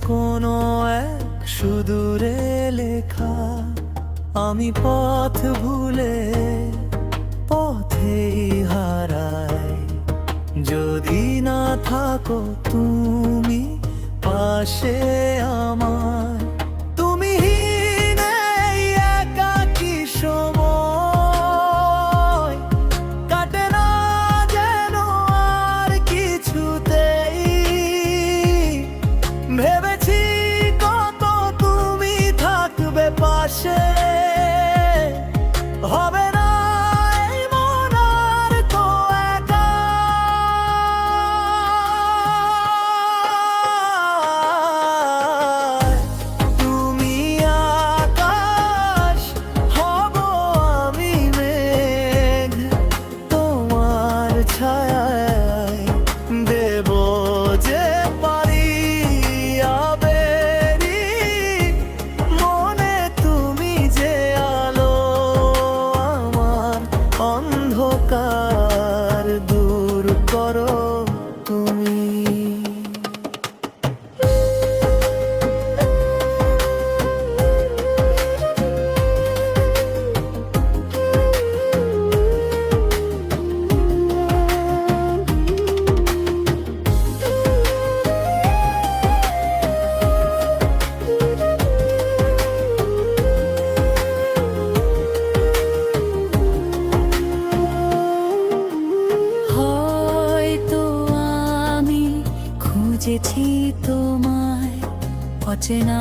কোনো এক সুদূরে লেখা। আমি পথ ভুলে পথেই হারাই, যদি না থাকো তুমি পাশে আমার। তুমি হীন এই একাকী সময় কাটে না যেন আর কিছুতেই। ভেবেছি কত তুমি থাকবে পাশে, হবে না এই মন আর তো একা। তুমি আকাশ, হব আমি মেঘ, তোমার ছায়ায় দেব যে পারি আবেরি। মনে তুমি যে আলো, আমার অন্ধকার দূর করো তুমি। হয়তো আমি খুঁজেছি তোমায় অচেনা